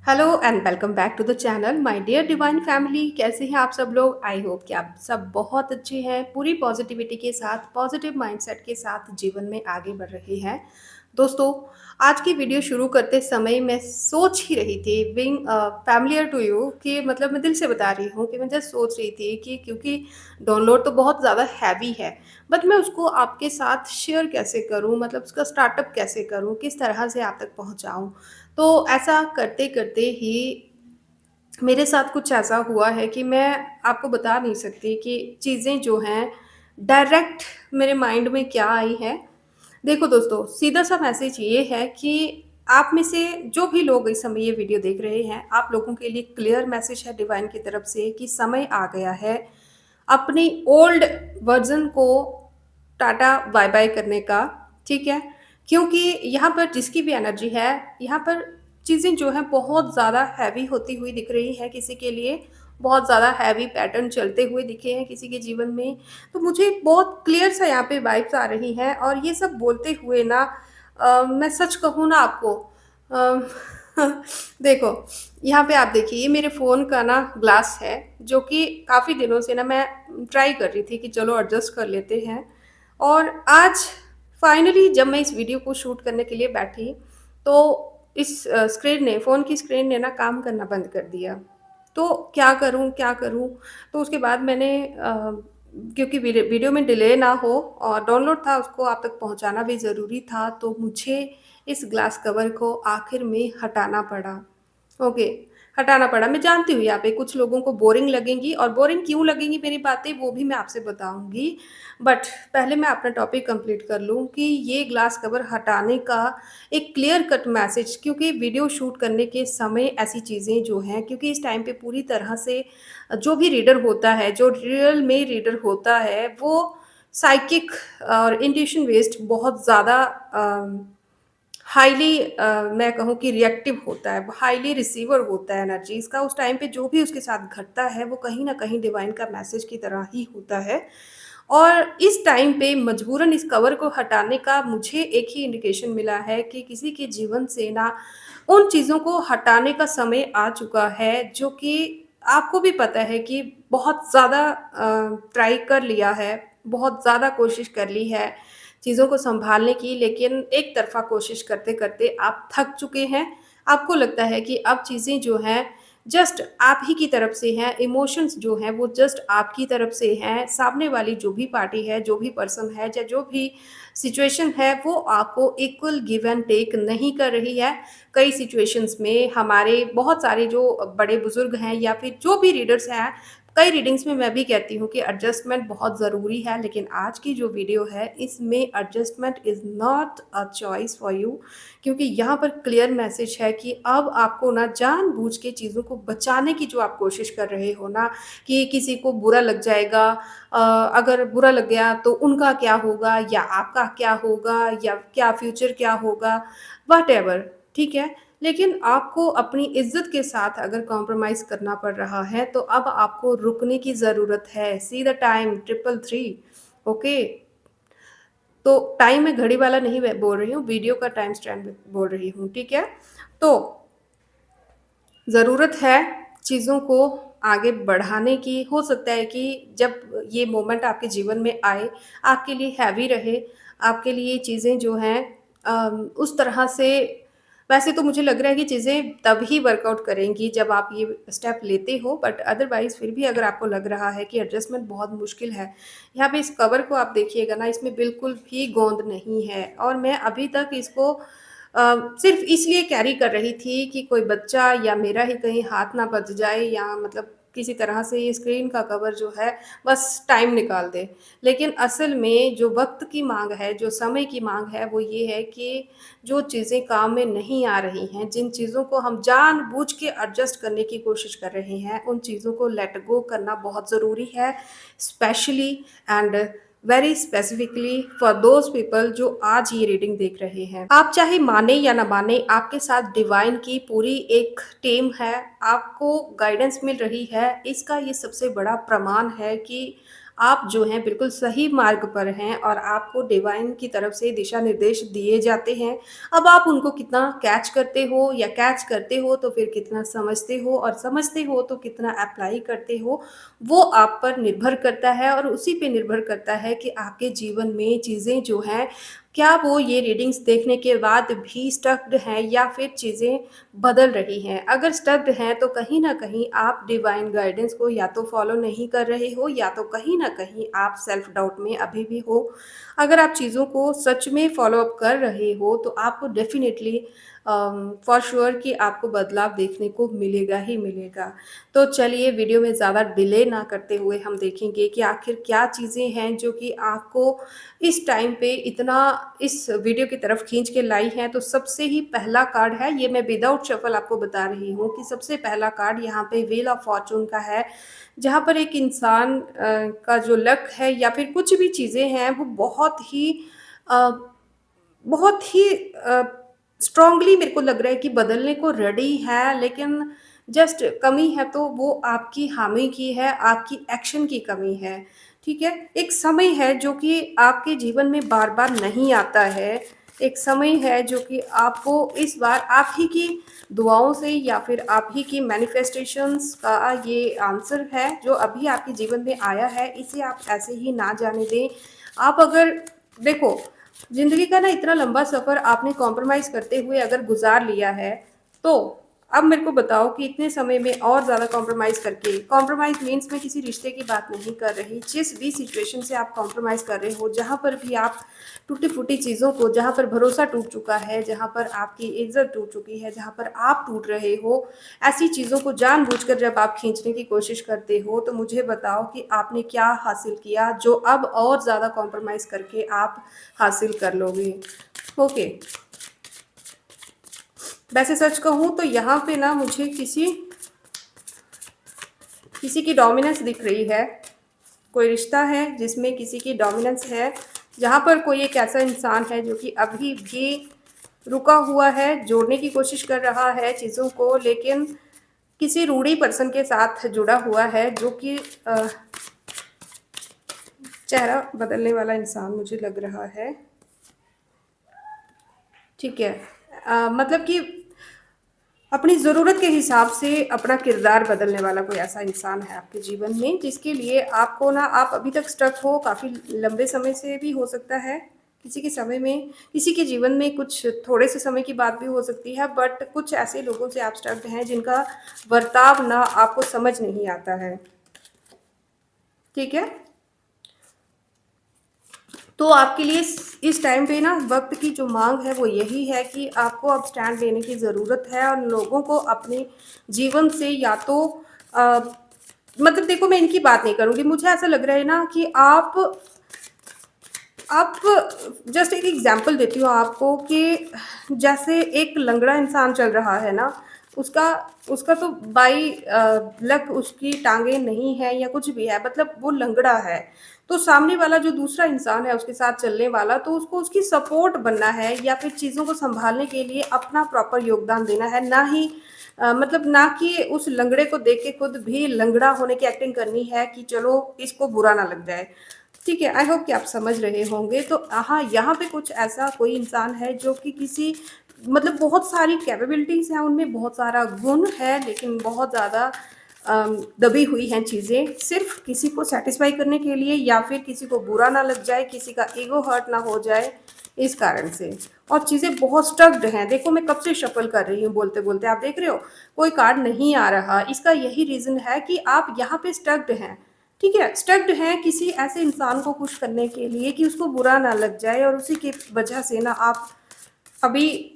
Hello and welcome back to the channel my dear divine family. कैसे हैं आप सब लोग? आई होप कि आप सब बहुत अच्छे हैं, पूरी पॉजिटिविटी के साथ, पॉजिटिव माइंडसेट के साथ जीवन में आगे बढ़ रहे हैं। दोस्तों, आज की वीडियो शुरू करते समय मैं सोच ही रही थी, बीइंग फैमिलियर टू यू, कि मतलब मैं दिल से बता रही हूँ कि मैं जस्ट सोच रही थी कि क्योंकि डाउनलोड तो बहुत ज़्यादा हैवी है, बट मैं उसको आपके साथ शेयर कैसे करूँ, मतलब उसका स्टार्टअप कैसे करूँ, किस तरह से आप तक पहुँचाऊँ। तो ऐसा करते-करते ही मेरे साथ कुछ ऐसा हुआ है कि मैं आपको बता नहीं सकती कि चीज़ें जो हैं डायरेक्ट मेरे माइंड में क्या आई है। देखो दोस्तों, सीधा-सा मैसेज ये है कि आप में से जो भी लोग इस समय ये वीडियो देख रहे हैं, आप लोगों के लिए क्लियर मैसेज है डिवाइन की तरफ से कि समय आ गया है अपनी ओल्ड वर्ज़न को टाटा बाय-बाय करने का, ठीक है? क्योंकि यहाँ पर जिसकी भी एनर्जी है, यहाँ पर चीज़ें जो हैं बहुत ज़्यादा हैवी होती हुई दिख रही हैं किसी के लिए, बहुत ज़्यादा हैवी पैटर्न चलते हुए दिखे हैं किसी के जीवन में। तो मुझे बहुत क्लियर सा यहाँ पे वाइब्स आ रही हैं और ये सब बोलते हुए ना मैं सच कहूँ ना आपको, अ, देखो, यहाँ पे आप देखिए, ये मेरे फ़ोन का ना ग्लास है, जो कि काफ़ी दिनों से ना मैं ट्राई कर रही थी कि चलो एडजस्ट कर लेते हैं। और आज फाइनली जब मैं इस वीडियो को शूट करने के लिए बैठी, तो इस स्क्रीन ने, फ़ोन की स्क्रीन ने ना काम करना बंद कर दिया। तो क्या करूँ, क्या करूँ? तो उसके बाद मैंने क्योंकि वीडियो में डिले ना हो और डाउनलोड था, उसको आप तक पहुँचाना भी ज़रूरी था, तो मुझे इस ग्लास कवर को आखिर में हटाना पड़ा। ओके, हटाना पड़ा। मैं जानती हूँ यहाँ पे कुछ लोगों को बोरिंग लगेंगी और बोरिंग क्यों लगेंगी मेरी बातें, वो भी मैं आपसे बताऊँगी। बट पहले मैं अपना टॉपिक कंप्लीट कर लूँ कि ये ग्लास कवर हटाने का एक क्लियर कट मैसेज, क्योंकि वीडियो शूट करने के समय ऐसी चीज़ें जो हैं, क्योंकि इस टाइम पे पूरी तरह से जो भी रीडर होता है, जो रियल में रीडर होता है, वो साइकिक और इंट्यूशन बेस्ड बहुत ज़्यादा हाईली मैं कहूँ कि रिएक्टिव होता है, हाईली रिसीवर होता है एनर्जीज़ का। उस टाइम पे जो भी उसके साथ घटता है, वो कहीं न कहीं डिवाइन का मैसेज की तरह ही होता है। और इस टाइम पे मजबूरन इस कवर को हटाने का मुझे एक ही इंडिकेशन मिला है कि किसी के जीवन से ना उन चीज़ों को हटाने का समय आ चुका है, जो कि आपको भी पता है कि बहुत ज़्यादा ट्राई कर लिया है, बहुत ज़्यादा कोशिश कर ली है चीज़ों को सँभालने की, लेकिन एक तरफ़ा कोशिश करते-करते आप थक चुके हैं। आपको लगता है कि अब चीज़ें जो हैं जस्ट आप ही की तरफ से हैं, इमोशंस जो हैं वो जस्ट आपकी तरफ से हैं। सामने वाली जो भी पार्टी है, जो भी पर्सन है या जो भी सिचुएशन है, वो आपको इक्वल गिव एंड टेक नहीं कर रही है। कई सिचुएशंस में हमारे बहुत सारे जो बड़े बुज़ुर्ग हैं या फिर जो भी रीडर्स हैं, कई रीडिंग्स में मैं भी कहती हूँ कि एडजस्टमेंट बहुत ज़रूरी है, लेकिन आज की जो वीडियो है, इसमें adjustment is not a choice for you, क्योंकि यहाँ पर क्लियर मैसेज है कि अब आपको ना जानबूझ के चीज़ों को बचाने की जो आप कोशिश कर रहे हो ना, कि किसी को बुरा लग जाएगा, अगर बुरा लग गया तो उनका क्या होगा या आपका क्या होगा या क्या फ्यूचर क्या होगा, व्हाटएवर, ठीक है? लेकिन आपको अपनी इज़्ज़त के साथ अगर कॉम्प्रोमाइज़ करना पड़ रहा है, तो अब आपको रुकने की ज़रूरत है। See the time 333, okay? तो टाइम मैं घड़ी वाला नहीं बोल रही हूँ, वीडियो का टाइम स्टैम्प बोल रही हूँ, ठीक है? तो ज़रूरत है चीज़ों को आगे बढ़ाने की। हो सकता है कि जब ये मोमेंट आपके जीवन में आए, आपके लिए हैवी रहे, आपके लिए चीज़ें जो हैं उस तरह से, वैसे तो मुझे लग रहा है कि चीज़ें तब ही वर्कआउट करेंगी जब आप ये स्टेप लेते हो, बट अदरवाइज़ फिर भी अगर आपको लग रहा है कि एडजस्टमेंट बहुत मुश्किल है, यहाँ पे इस कवर को आप देखिएगा ना, इसमें बिल्कुल भी गोंद नहीं है और मैं अभी तक इसको सिर्फ़ इसलिए कैरी कर रही थी कि कोई बच्चा या मेरा ही कहीं हाथ ना बच जाए, या मतलब किसी तरह से ये स्क्रीन का कवर जो है बस टाइम निकाल दे। लेकिन असल में जो वक़्त की माँग है, जो समय की माँग है, वो ये है कि जो चीज़ें काम में नहीं आ रही हैं, जिन चीज़ों को हम जानबूझ के एडजस्ट करने की कोशिश कर रहे हैं, उन चीज़ों को लेट गो करना बहुत ज़रूरी है। Specially and very specifically for those people जो आज ये रीडिंग देख रहे हैं। आप चाहे माने या ना माने, आपके साथ डिवाइन की पूरी एक टीम है, आपको गाइडेंस मिल रही है। इसका ये सबसे बड़ा प्रमाण है कि आप जो हैं बिल्कुल सही मार्ग पर हैं और आपको डिवाइन की तरफ से दिशा निर्देश दिए जाते हैं। अब आप उनको कितना कैच करते हो या कैच करते हो तो फिर कितना समझते हो और समझते हो तो कितना अप्लाई करते हो, वो आप पर निर्भर करता है और उसी पे निर्भर करता है कि आपके जीवन में चीज़ें जो हैं, क्या वो ये रीडिंग्स देखने के बाद भी स्टक्ड हैं या फिर चीज़ें बदल रही हैं। अगर स्टक्ड हैं तो कहीं न कहीं आप डिवाइन गाइडेंस को या तो फॉलो नहीं कर रहे हो या तो कहीं न कहीं आप सेल्फ डाउट में अभी भी हो। अगर आप चीज़ों को सच में फॉलो अप कर रहे हो तो आपको डेफ़िनिटली फॉर श्योर कि आपको बदलाव देखने को मिलेगा ही मिलेगा। तो चलिए वीडियो में ज़्यादा डिले ना करते हुए हम देखेंगे कि आखिर क्या चीज़ें हैं जो कि आपको इस टाइम पे इतना इस वीडियो की तरफ खींच के लाई हैं। तो सबसे ही पहला कार्ड है, ये मैं विदाउट शफल आपको बता रही हूँ कि सबसे पहला कार्ड यहाँ पे व्हील ऑफ फॉर्च्यून का है, जहाँ पर एक इंसान का जो लक है या फिर कुछ भी चीज़ें हैं वो अ, बहुत ही स्ट्रॉन्गली मेरे को लग रहा है कि बदलने को रेडी है, लेकिन जस्ट कमी है तो वो आपकी हामी की है, आपकी एक्शन की कमी है, ठीक है? एक समय है जो कि आपके जीवन में बार-बार नहीं आता है, एक समय है जो कि आपको इस बार आप ही की दुआओं से या फिर आप ही की मैनिफेस्टेशंस का ये आंसर है, जो अभी आपके जीवन में आया है, इसे आप ऐसे ही ना जाने दें। आप अगर देखो, ज़िंदगी का ना इतना लंबा सफ़र आपने कॉम्प्रोमाइज़ करते हुए अगर गुज़ार लिया है, तो अब मेरे को बताओ कि इतने समय में और ज़्यादा कॉम्प्रोमाइज़ करके, कॉम्प्रोमाइज़ मीन्स मैं किसी रिश्ते की बात नहीं कर रही, जिस भी सिचुएशन से आप कॉम्प्रोमाइज़ कर रहे हो, जहाँ पर भी आप टूटी-फूटी चीज़ों को, जहाँ पर भरोसा टूट चुका है, जहाँ पर आपकी इज़्ज़त टूट चुकी है, जहाँ पर आप टूट रहे हो, ऐसी चीज़ों को जानबूझकर जब आप खींचने की कोशिश करते हो, तो मुझे बताओ कि आपने क्या हासिल किया, जो अब और ज़्यादा कॉम्प्रोमाइज़ करके आप हासिल कर लोगे। ओके, वैसे सच कहूँ तो यहाँ पे ना मुझे किसी किसी की डोमिनेंस दिख रही है। कोई रिश्ता है जिसमें किसी की डोमिनेंस है, जहाँ पर कोई एक ऐसा इंसान है जो कि अभी भी रुका हुआ है, जोड़ने की कोशिश कर रहा है चीज़ों को, लेकिन किसी रूढ़ी पर्सन के साथ जुड़ा हुआ है, जो कि चेहरा बदलने वाला इंसान मुझे लग रहा है। ठीक है। मतलब कि अपनी ज़रूरत के हिसाब से अपना किरदार बदलने वाला कोई ऐसा इंसान है आपके जीवन में, जिसके लिए आपको ना आप अभी तक स्टक हो, काफ़ी लंबे समय से भी हो सकता है। किसी के समय में, किसी के जीवन में कुछ थोड़े से समय की बात भी हो सकती है, बट कुछ ऐसे लोगों से आप स्टक्ड हैं जिनका बर्ताव ना आपको समझ नहीं आता है। ठीक है? तो आपके लिए इस टाइम पे ना वक़्त की जो माँग है वो यही है कि आपको अब स्टैंड लेने की ज़रूरत है और लोगों को अपने जीवन से या तो अ, मतलब देखो, मैं इनकी बात नहीं करूँगी, मुझे ऐसा लग रहा है ना कि आप जस्ट एक एग्जांपल देती हूँ आपको कि जैसे एक लंगड़ा इंसान चल रहा है ना, उसका उसका तो बाई लक उसकी टाँगें नहीं है या कुछ भी है, मतलब वो लंगड़ा है। तो सामने वाला जो दूसरा इंसान है उसके साथ चलने वाला, तो उसको उसकी सपोर्ट बनना है या फिर चीज़ों को सँभालने के लिए अपना प्रॉपर योगदान देना है, ना ही मतलब ना कि उस लंगड़े को देख के खुद भी लंगड़ा होने की एक्टिंग करनी है कि चलो इसको बुरा ना लग जाए। ठीक है, आई होप कि आप समझ रहे होंगे। तो हाँ, यहाँ पे कुछ ऐसा कोई इंसान है जो कि किसी मतलब बहुत सारी कैपेबिलिटीज़ हैं, उनमें बहुत सारा गुण है, लेकिन बहुत ज़्यादा दबी हुई हैं चीज़ें, सिर्फ़ किसी को सैटिस्फाई करने के लिए या फिर किसी को बुरा ना लग जाए, किसी का ईगो हर्ट ना हो जाए, इस कारण से। और चीज़ें बहुत स्टक्ड हैं। देखो, मैं कब से शफ़ल कर रही हूँ बोलते-बोलते, आप देख रहे हो, कोई कार्ड नहीं आ रहा। इसका यही रीज़न है कि आप यहाँ पे स्टक्ड हैं। ठीक है, स्टक्ड हैं किसी ऐसे इंसान को खुश करने के लिए कि उसको बुरा ना लग जाए, और उसी की वजह से ना आप अभी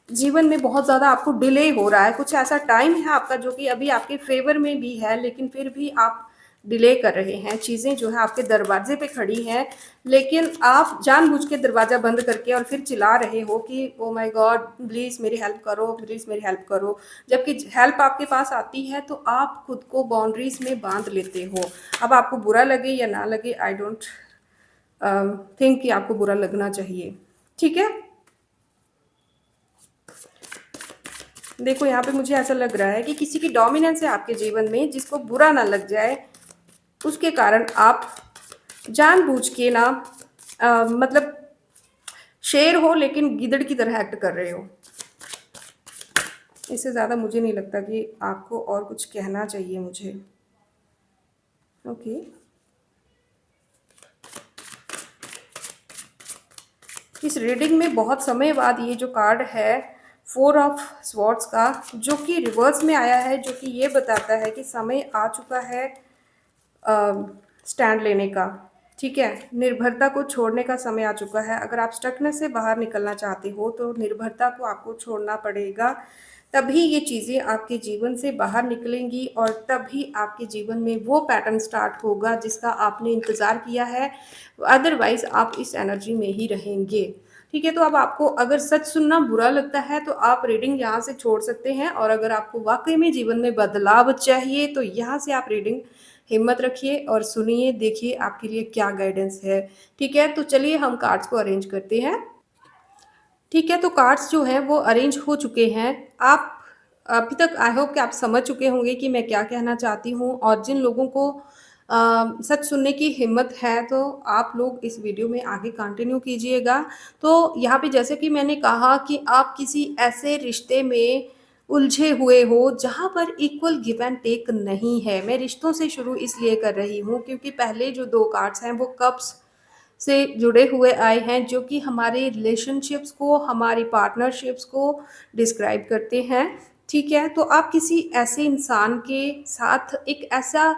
जीवन में बहुत ज़्यादा आपको डिले हो रहा है। कुछ ऐसा टाइम है आपका जो कि अभी आपके फ़ेवर में भी है, लेकिन फिर भी आप डिले कर रहे हैं। चीज़ें जो है आपके दरवाज़े पे खड़ी हैं, लेकिन आप जानबूझ के दरवाज़ा बंद करके और फिर चिल्ला रहे हो कि ओह माय गॉड! प्लीज़ मेरी हेल्प करो, प्लीज़ मेरी हेल्प करो। जबकि हेल्प आपके पास आती है तो आप खुद को बाउंड्रीज़ में बाँध लेते हो। अब आपको बुरा लगे या ना लगे, आई डोंट थिंक कि आपको बुरा लगना चाहिए। ठीक है? देखो, यहाँ पे मुझे ऐसा लग रहा है कि किसी की डोमिनेंस है आपके जीवन में, जिसको बुरा ना लग जाए, उसके कारण आप जानबूझ के ना मतलब शेर हो लेकिन गीदड़ की तरह एक्ट कर रहे हो। इससे ज़्यादा मुझे नहीं लगता कि आपको और कुछ कहना चाहिए मुझे। ओके। इस रीडिंग में बहुत समय बाद ये जो कार्ड है, फोर ऑफ स्वॉर्ड्स का, जो कि रिवर्स में आया है, जो कि ये बताता है कि समय आ चुका है स्टैंड लेने का। ठीक है, निर्भरता को छोड़ने का समय आ चुका है। अगर आप स्टकनेस से बाहर निकलना चाहते हो तो निर्भरता को आपको छोड़ना पड़ेगा, तभी ये चीज़ें आपके जीवन से बाहर निकलेंगी और तभी आपके जीवन में वो पैटर्न स्टार्ट होगा जिसका आपने इंतज़ार किया है। अदरवाइज आप इस एनर्जी में ही रहेंगे। ठीक है, तो अब आपको अगर सच सुनना बुरा लगता है तो आप रीडिंग यहाँ से छोड़ सकते हैं, और अगर आपको वाकई में जीवन में बदलाव चाहिए तो यहाँ से आप रीडिंग हिम्मत रखिए और सुनिए, देखिए आपके लिए क्या गाइडेंस है। ठीक है, तो चलिए हम कार्ड्स को अरेंज करते हैं। ठीक है, तो कार्ड्स जो हैं वो अरेंज हो चुके हैं। आप अभी तक आई होप कि आप समझ चुके होंगे कि मैं क्या कहना चाहती हूँ, और जिन लोगों को सच सुनने की हिम्मत है तो आप लोग इस वीडियो में आगे कंटिन्यू कीजिएगा। तो यहाँ पे जैसे कि मैंने कहा कि आप किसी ऐसे रिश्ते में उलझे हुए हो जहाँ पर इक्वल गिव एंड टेक नहीं है। मैं रिश्तों से शुरू इसलिए कर रही हूँ क्योंकि पहले जो 2 कार्ड्स हैं वो कप्स से जुड़े हुए आए हैं, जो कि हमारे रिलेशनशिप्स को, हमारी पार्टनरशिप्स को डिस्क्राइब करते हैं। ठीक है, तो आप किसी ऐसे इंसान के साथ एक ऐसा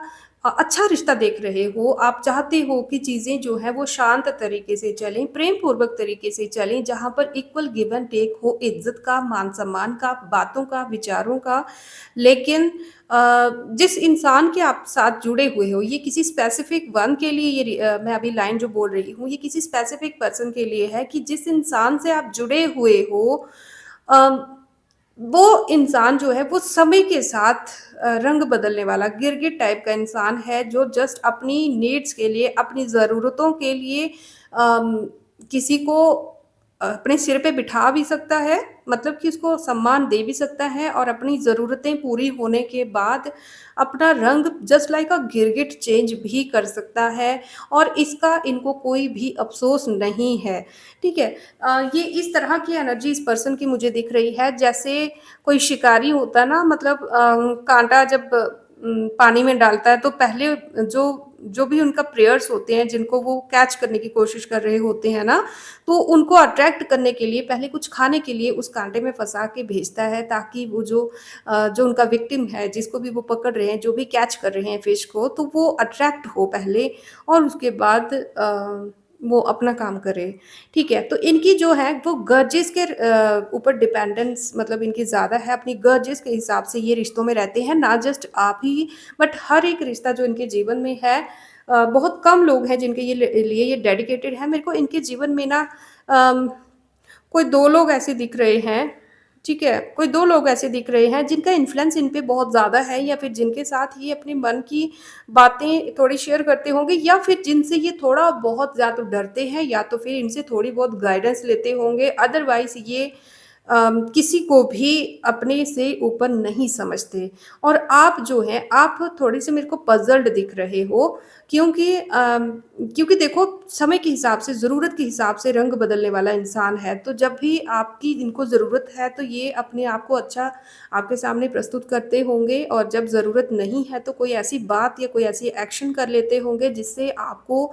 अच्छा रिश्ता देख रहे हो। आप चाहते हो कि चीज़ें जो हैं वो शांत तरीके से चलें, प्रेम पूर्वक तरीके से चलें, जहाँ पर इक्वल गिव एंड टेक हो, इज्जत का, मान सम्मान का, बातों का, विचारों का। लेकिन जिस इंसान के आप साथ जुड़े हुए हो, ये किसी स्पेसिफिक वन के लिए, मैं अभी लाइन जो बोल रही हूँ ये किसी स्पेसिफिक पर्सन के लिए है, कि जिस इंसान से आप जुड़े हुए हो अ, वो इंसान जो है वो समय के साथ रंग बदलने वाला गिरगिट टाइप का इंसान है, जो जस्ट अपनी नीड्स के लिए, अपनी ज़रूरतों के लिए किसी को अपने सिर पे बिठा भी सकता है, मतलब कि उसको सम्मान दे भी सकता है, और अपनी ज़रूरतें पूरी होने के बाद अपना रंग जस्ट लाइक अ गिरगिट चेंज भी कर सकता है, और इसका इनको कोई भी अफ़सोस नहीं है। ठीक है? ये इस तरह की एनर्जी इस पर्सन की मुझे दिख रही है, जैसे कोई शिकारी होता है ना, मतलब काँटा जब पानी में डालता है तो पहले जो जो भी उनका प्रेयर्स होते हैं, जिनको वो कैच करने की कोशिश कर रहे होते हैं ना, तो उनको अट्रैक्ट करने के लिए पहले कुछ खाने के लिए उस काँटे में फँसा के भेजता है, ताकि वो जो उनका विक्टिम है, जिसको भी वो पकड़ रहे हैं, जो भी कैच कर रहे हैं फिश को, तो वो अट्रैक्ट हो पहले, और उसके बाद वो अपना काम करे। ठीक है, तो इनकी जो है वो गर्जेस के ऊपर डिपेंडेंस, मतलब इनकी ज़्यादा है, अपनी गर्जेस के हिसाब से ये रिश्तों में रहते हैं, ना जस्ट आप ही, बट हर एक रिश्ता जो इनके जीवन में है, बहुत कम लोग हैं जिनके लिए ये डेडिकेटेड है। मेरे को इनके जीवन में ना अम, कोई 2 लोग ऐसे दिख रहे हैं, ठीक है? कोई 2 लोग ऐसे दिख रहे हैं जिनका इन्फ्लुएंस इन पे बहुत ज़्यादा है, या फिर जिनके साथ ये अपने मन की बातें थोड़ी शेयर करते होंगे, या फिर जिनसे ये थोड़ा बहुत या तो डरते हैं, या तो फिर इनसे थोड़ी बहुत गाइडेंस लेते होंगे। अदरवाइज़ ये किसी को भी अपने से ऊपर नहीं समझते। और आप जो हैं, आप थोड़े-से मेरे को पज़ल्ड दिख रहे हो, क्योंकि क्योंकि देखो, समय के हिसाब से, ज़रूरत के हिसाब से रंग बदलने वाला इंसान है। तो जब भी आपकी इनको ज़रूरत है तो ये अपने आप को अच्छा आपके सामने प्रस्तुत करते होंगे, और जब ज़रूरत नहीं है तो कोई ऐसी बात या कोई ऐसी एक्शन कर लेते होंगे जिससे आपको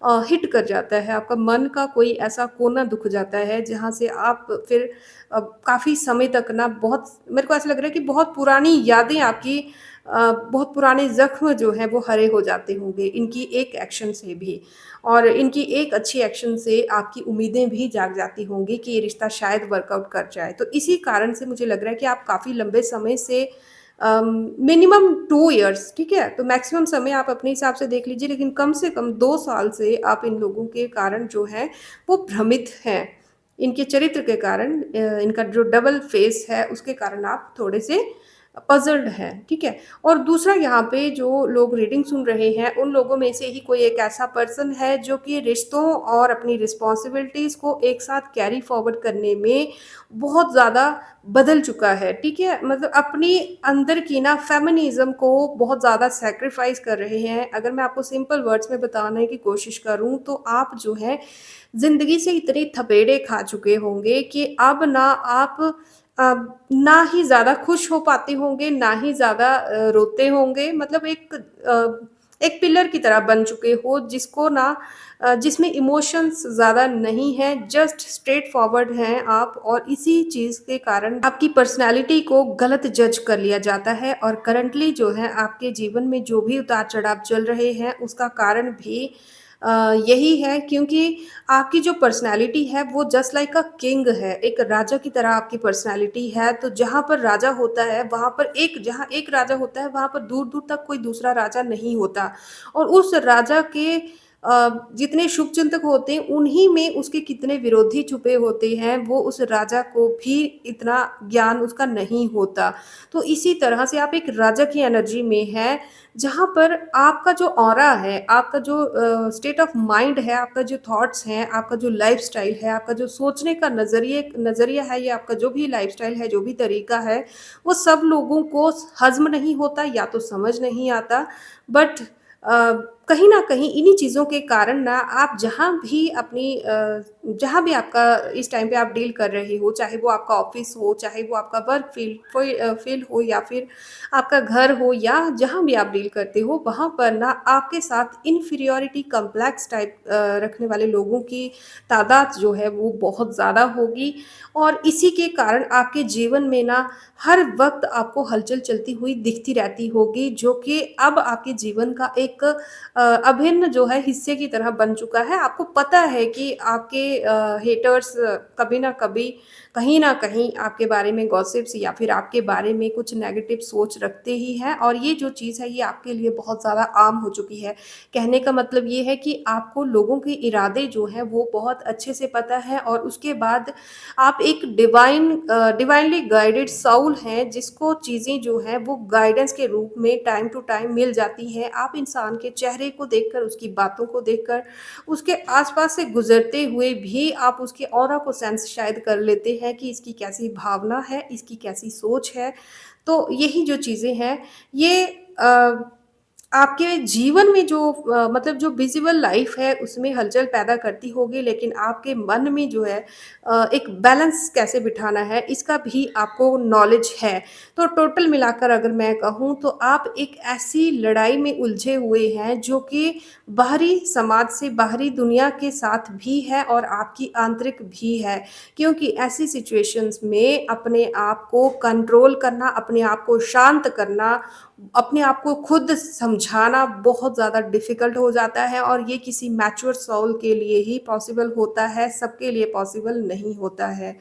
हिट कर जाता है। आपका मन का कोई ऐसा कोना दुख जाता है जहाँ से आप फिर काफ़ी समय तक ना, बहुत मेरे को ऐसा लग रहा है कि बहुत पुरानी यादें आपकी, बहुत पुराने ज़ख्म जो हैं वो हरे हो जाते होंगे इनकी एक एक्शन से भी, और इनकी एक अच्छी एक्शन से आपकी उम्मीदें भी जाग जाती होंगी कि ये रिश्ता शायद वर्कआउट कर जाए। तो इसी कारण से मुझे लग रहा है कि आप काफ़ी लंबे समय से, मिनिमम 2 इयर्स, ठीक है? तो मैक्सिमम समय आप अपने हिसाब से देख लीजिए, लेकिन कम से कम 2 साल से आप इन लोगों के कारण जो है वो भ्रमित हैं। इनके चरित्र के कारण, इनका जो डबल फेस है उसके कारण आप थोड़े से पज़ल्ड हैं, ठीक है? और दूसरा यहाँ पे जो लोग रीडिंग सुन रहे हैं, उन लोगों में से ही कोई एक ऐसा पर्सन है जो कि रिश्तों और अपनी रिस्पॉन्सिबिलिटीज़ को एक साथ कैरी फॉरवर्ड करने में बहुत ज़्यादा बदल चुका है, ठीक है? मतलब अपनी अंदर की ना फ़ेमिनिज़्म को बहुत ज़्यादा सैक्रिफ़ाइस कर रहे हैं। अगर मैं आपको सिंपल वर्ड्स में बताने की कोशिश करूँ तो आप जो है ज़िंदगी से इतने थपेड़े खा चुके होंगे कि अब ना आप अ, ना ही ज़्यादा खुश हो पाते होंगे, ना ही ज़्यादा रोते होंगे। मतलब एक पिलर की तरह बन चुके हो जिसको ना जिसमें इमोशंस ज़्यादा नहीं हैं, जस्ट स्ट्रेट फॉरवर्ड हैं आप और इसी चीज़ के कारण आपकी पर्सनैलिटी को गलत जज कर लिया जाता है और करंटली जो है आपके जीवन में जो भी उतार-चढ़ाव चल रहे हैं, उसका कारण भी यही है क्योंकि आपकी जो पर्सनैलिटी है वो जस्ट लाइक अ किंग है, एक राजा की तरह आपकी पर्सनैलिटी है, तो जहाँ पर राजा होता है, वहाँ पर एक जहाँ एक राजा होता है, वहाँ पर दूर-दूर तक कोई दूसरा राजा नहीं होता और उस राजा के जितने शुभचिंतक होते हैं, उन्हीं में उसके कितने विरोधी छुपे होते हैं, वो उस राजा को भी इतना ज्ञान उसका नहीं होता। तो इसी तरह से आप एक राजा की एनर्जी में हैं, जहाँ पर आपका जो ऑरा है, आपका जो स्टेट ऑफ माइंड है, आपका जो थॉट्स हैं, आपका जो लाइफ़स्टाइल है, आपका जो सोचने का नज़रिया है या आपका जो भी लाइफ़स्टाइल है, जो भी तरीका है, वो सब लोगों को हज़्म नहीं होता या तो समझ नहीं आता। बट कहीं न कहीं इन्हीं चीज़ों के कारण ना आप जहाँ भी आपका इस टाइम पे आप डील कर रहे हो, चाहे वो आपका ऑफ़िस हो, चाहे वो आपका वर्क फ़ील्ड हो या फिर आपका घर हो या जहाँ भी आप डील करते हो, वहाँ पर ना आपके साथ इन्फीरियॉरिटी कॉम्प्लेक्स रखने वाले लोगों की तादाद जो है वो बहुत ज़्यादा होगी और इसी के कारण आपके जीवन में ना हर वक़्त आपको हलचल चलती हुई दिखती रहती होगी, जो कि अब आपके जीवन का एक अभिन्न जो है हिस्से की तरह बन चुका है। आपको पता है कि आपके हेटर्स कभी न कभी, कहीं न कहीं आपके बारे में गॉसिप्स या फिर आपके बारे में कुछ नेगेटिव सोच रखते ही हैं और ये जो चीज़ है ये आपके लिए बहुत ज़्यादा आम हो चुकी है। कहने का मतलब ये है कि आपको लोगों के इरादे जो हैं वो बहुत अच्छे से पता है और उसके बाद आप एक डिवाइनली गाइडेड सोल हैं जिसको चीज़ें जो हैं वो गाइडेंस के रूप में टाइम टू टाइम मिल जाती हैं। आप इंसान के चेहरे को देखकर, उसकी बातों को देखकर, उसके आस-पास से गुज़रते हुए भी आप उसके ऑरा को सेंस शायद कर लेते हैं कि इसकी कैसी भावना है, इसकी कैसी सोच है। तो यही जो चीज़ें हैं ये आपके जीवन में जो मतलब जो विज़िबल लाइफ़ है उसमें हलचल पैदा करती होगी लेकिन आपके मन में जो है एक बैलेंस कैसे बिठाना है इसका भी आपको नॉलेज है। तो टोटल मिलाकर अगर मैं कहूँ तो आप एक ऐसी लड़ाई में उलझे हुए हैं जो कि बाहरी समाज से, बाहरी दुनिया के साथ भी है और आपकी आंतरिक भी है। क्योंकि ऐसी सिचुएशंस में अपने आप को कंट्रोल करना, अपने आप को शांत करना, अपने आप को खुद समझाना बहुत ज़्यादा डिफ़िकल्ट हो जाता है और ये किसी मैच्योर सोल के लिए ही पॉसिबल होता है, सबके लिए पॉसिबल नहीं होता है।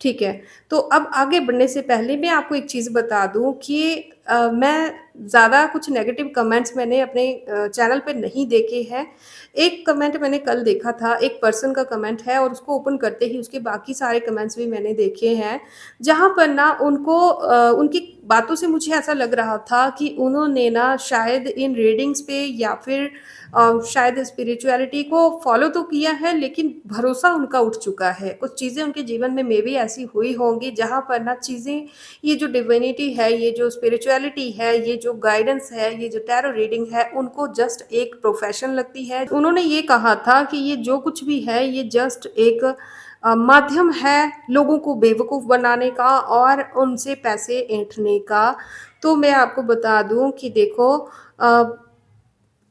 ठीक है, तो अब आगे बढ़ने से पहले मैं आपको एक चीज़ बता दूँ कि मैं ज़्यादा कुछ नेगेटिव कमेंट्स मैंने अपने चैनल पे नहीं देखे हैं। एक कमेंट मैंने कल देखा था, एक पर्सन का कमेंट है और उसको ओपन करते ही उसके बाकी सारे कमेंट्स भी मैंने देखे हैं, जहाँ पर ना उनकी बातों से मुझे ऐसा लग रहा था कि उन्होंने ना शायद इन रीडिंग्स पे या फिर शायद स्पिरिचुअलिटी को फ़ॉलो तो किया है लेकिन भरोसा उनका उठ चुका है। कुछ चीज़ें उनके जीवन में मेबी ऐसी हुई होंगी जहाँ पर ना चीज़ें ये जो डिविनिटी है, ये जो स्पिरिचुअलिटी है, ये जो गाइडेंस है, ये जो टैरो रीडिंग है, उनको जस्ट एक प्रोफ़ेशन लगती है। उन्होंने ये कहा था कि ये जो कुछ भी है, ये जस्ट एक माध्यम है लोगों को बेवकूफ़ बनाने का और उनसे पैसे ऐंठने का। तो मैं आपको बता दूँ कि देखो अ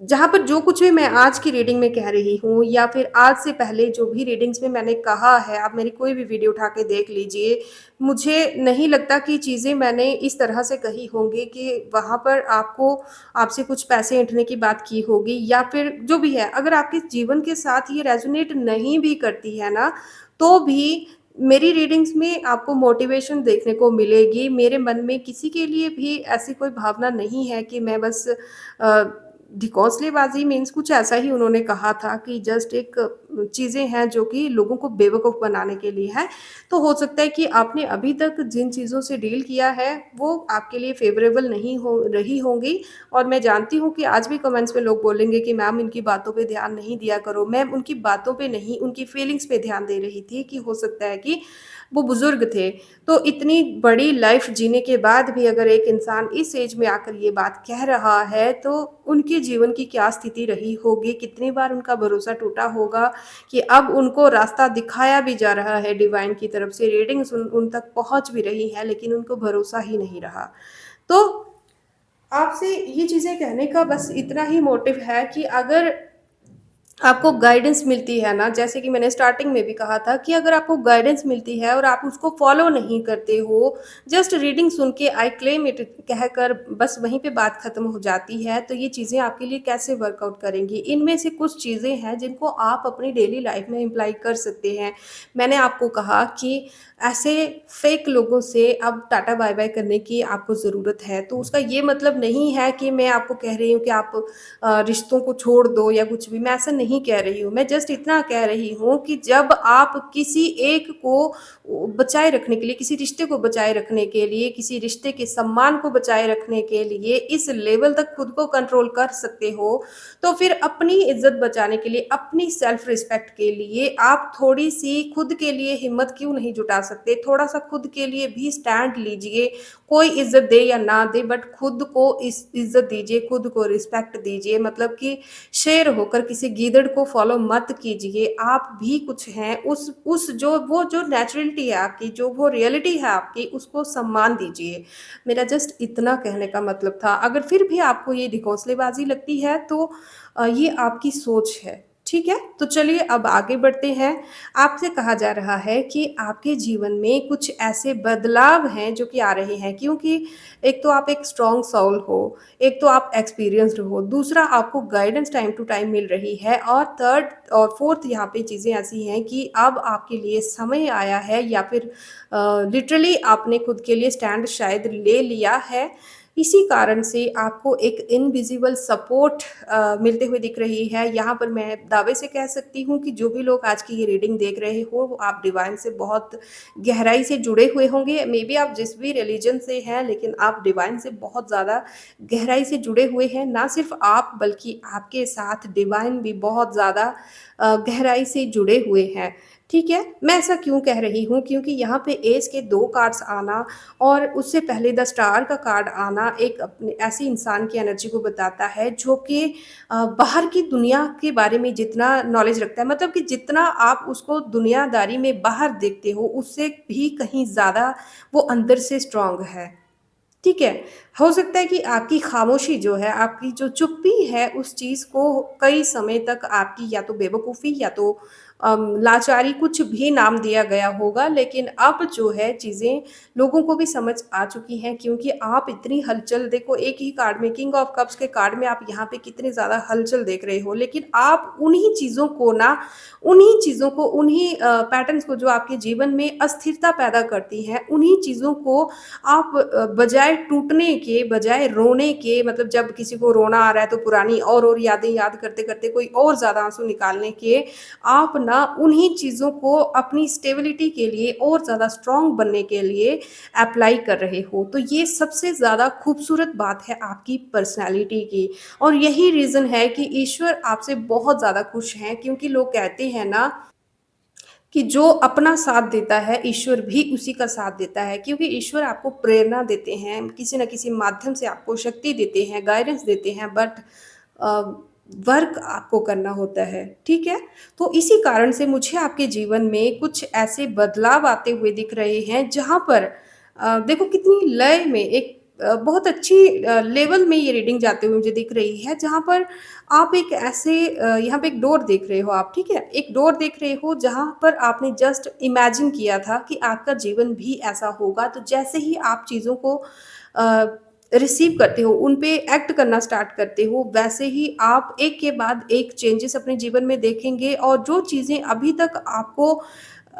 जहाँ पर जो कुछ भी मैं आज की रीडिंग में कह रही हूँ या फिर आज से पहले जो भी रीडिंग्स में मैंने कहा है, आप मेरी कोई भी वीडियो उठा के देख लीजिए। मुझे नहीं लगता कि चीज़ें मैंने इस तरह से कही होंगी कि वहाँ पर आपसे कुछ पैसे ऐंठने की बात की होगी या फिर जो भी है। अगर आपके जीवन के साथ ये रेज़ोनेट नहीं भी करती है ना, तो भी मेरी रीडिंग्स में आपको मोटिवेशन देखने को मिलेगी। मेरे मन में किसी के लिए भी ऐसी कोई भावना नहीं है कि मैं बस ढिकौसलेबाज़ी मीन्स कुछ ऐसा ही उन्होंने कहा था कि जस्ट एक चीज़ें हैं जो कि लोगों को बेवकूफ़ बनाने के लिए है। तो हो सकता है कि आपने अभी तक जिन चीज़ों से डील किया है, वो आपके लिए फ़ेवरेबल नहीं हो रही होंगी और मैं जानती हूँ कि आज भी कमेंट्स में लोग बोलेंगे कि मैम इनकी बातों पे ध्यान नहीं दिया करो। मैं उनकी बातों पे नहीं, उनकी फीलिंग्स पे ध्यान दे रही थी कि हो सकता है कि वो बुज़ुर्ग थे। तो इतनी बड़ी लाइफ़ जीने के बाद भी अगर एक इंसान इस एज में आकर ये बात कह रहा है, तो उनके जीवन की क्या स्थिति रही होगी, कितनी बार उनका भरोसा टूटा होगा कि अब उनको रास्ता दिखाया भी जा रहा है डिवाइन की तरफ से, रीडिंग्स उन उन तक पहुँच भी रही है, लेकिन उनको भरोसा ही नहीं रहा। तो आपसे ये चीज़ें कहने का बस इतना ही मोटिव है कि अगर आपको गाइडेंस मिलती है ना, जैसे कि मैंने स्टार्टिंग में भी कहा था कि अगर आपको गाइडेंस मिलती है और आप उसको फॉलो नहीं करते हो, जस्ट रीडिंग सुन के आई क्लेम इट कहकर बस वहीं पे बात खत्म हो जाती है, तो ये चीज़ें आपके लिए कैसे वर्कआउट करेंगी? इनमें से कुछ चीज़ें हैं जिनको आप अपनी डेली लाइफ में इम्प्लाई कर सकते हैं। मैंने आपको कहा कि ऐसे फेक लोगों से अब टाटा बाय-बाय करने की आपको ज़रूरत है, तो उसका ये मतलब नहीं है कि मैं आपको कह रही हूँ कि आप रिश्तों को छोड़ दो या कुछ भी, मैं ऐसा नहीं कह रही हूँ। मैं जस्ट इतना कह रही हूँ कि जब आप किसी एक को बचाए रखने के लिए, किसी रिश्ते को बचाए रखने के लिए, किसी रिश्ते के सम्मान को बचाए रखने के लिए इस लेवल तक खुद को कंट्रोल कर सकते हो, तो फिर अपनी इज़्ज़त बचाने के लिए, अपनी सेल्फ रिस्पेक्ट के लिए आप थोड़ी-सी खुद के लिए हिम्मत क्यों नहीं जुटा सकते? थोड़ा-सा खुद के लिए भी स्टैंड लीजिए। कोई इज़्ज़त दे या ना दे बट खुद को इस इज़्ज़त दीजिए, खुद को रिस्पेक्ट दीजिए मतलब कि शेर होकर किसी गीदड़ को फ़ॉलो मत कीजिए। आप भी कुछ हैं, उस जो वो जो नेचुरलिटी है आपकी, जो वो रियलिटी है आपकी, उसको सम्मान दीजिए। मेरा जस्ट इतना कहने का मतलब था। अगर फिर भी आपको ये ढिकौसलेबाज़ी लगती है तो ये आपकी सोच है, ठीक है? तो चलिए अब आगे बढ़ते हैं। आपसे कहा जा रहा है कि आपके जीवन में कुछ ऐसे बदलाव हैं जो कि आ रहे हैं क्योंकि एक तो आप एक स्ट्रॉन्ग सोल हो, एक तो आप एक्सपीरियंस्ड हो, दूसरा आपको गाइडेंस टाइम टू टाइम मिल रही है और थर्ड और फोर्थ यहाँ पे चीज़ें ऐसी हैं कि अब आपके लिए समय आया है या फिर लिटरली आपने खुद के लिए स्टैंड शायद ले लिया है। इसी कारण से आपको एक इनविजिबल सपोर्ट मिलते हुए दिख रही है। यहाँ पर मैं दावे से कह सकती हूँ कि जो भी लोग आज की ये रीडिंग देख रहे हो, वो आप डिवाइन से बहुत गहराई से जुड़े हुए होंगे। मेबी आप जिस भी रिलीजन से हैं, लेकिन आप डिवाइन से बहुत ज़्यादा गहराई से जुड़े हुए हैं। ना सिर्फ़ आप, बल्कि आपके साथ डिवाइन भी बहुत ज़्यादा गहराई से जुड़े हुए हैं। ठीक है? मैं ऐसा क्यों कह रही हूँ? क्योंकि यहाँ पे एस के 2 कार्ड्स आना और उससे पहले द स्टार का कार्ड आना एक अपने ऐसे इंसान की एनर्जी को बताता है जो कि बाहर की दुनिया के बारे में जितना नॉलेज रखता है मतलब कि जितना आप उसको दुनियादारी में बाहर देखते हो उससे भी कहीं ज़्यादा वो अंदर से स्ट्रॉन्ग है। ठीक है? हो सकता है कि आपकी खामोशी जो है, आपकी जो चुप्पी है, उस चीज़ को कई समय तक आपकी या तो बेवकूफ़ी या तो लाचारी कुछ भी नाम दिया गया होगा, लेकिन अब जो है चीज़ें लोगों को भी समझ आ चुकी हैं क्योंकि आप इतनी हलचल देखो एक ही कार्ड में किंग ऑफ कप्स के कार्ड में आप यहाँ पे कितनी ज़्यादा हलचल देख रहे हो, लेकिन आप उन्हीं चीज़ों को ना उन्हीं चीज़ों को, उन्हीं पैटर्न्स को जो आपके जीवन में अस्थिरता पैदा करती हैं, उन्हीं चीज़ों को आप बजाय टूटने के, बजाय रोने के मतलब जब किसी को रोना आ रहा है तो पुरानी और यादें याद करते-करते कोई और ज़्यादा आँसू निकालने के, आप ना उन्हीं चीज़ों को अपनी स्टेबिलिटी के लिए और ज़्यादा स्ट्रॉन्ग बनने के लिए अप्लाई कर रहे हो। तो ये सबसे ज़्यादा खूबसूरत बात है आपकी पर्सनैलिटी की और यही रीज़न है कि ईश्वर आपसे बहुत ज़्यादा खुश हैं क्योंकि लोग कहते हैं ना कि जो अपना साथ देता है, ईश्वर भी उसी का साथ देता है क्योंकि ईश्वर आपको प्रेरणा देते हैं, किसी न किसी माध्यम से आपको शक्ति देते हैं, गाइडेंस देते हैं बट अ, वर्क आपको करना होता है, ठीक है? तो इसी कारण से मुझे आपके जीवन में कुछ ऐसे बदलाव आते हुए दिख रहे हैं जहाँ पर देखो कितनी लय में एक बहुत अच्छी लेवल में ये रीडिंग जाते हुए मुझे दिख रही है जहाँ पर आप एक ऐसे यहाँ पे एक डोर देख रहे हो आप, ठीक है? एक डोर देख रहे हो जहाँ पर आपने जस्ट इमेजिन किया था कि आपका जीवन भी ऐसा होगा, तो जैसे ही आप चीज़ों को अ, रिसीव करते हो, उन पे एक्ट करना स्टार्ट करते हो, वैसे ही आप एक के बाद एक चेंजेस अपने जीवन में देखेंगे और जो चीज़ें अभी तक आपको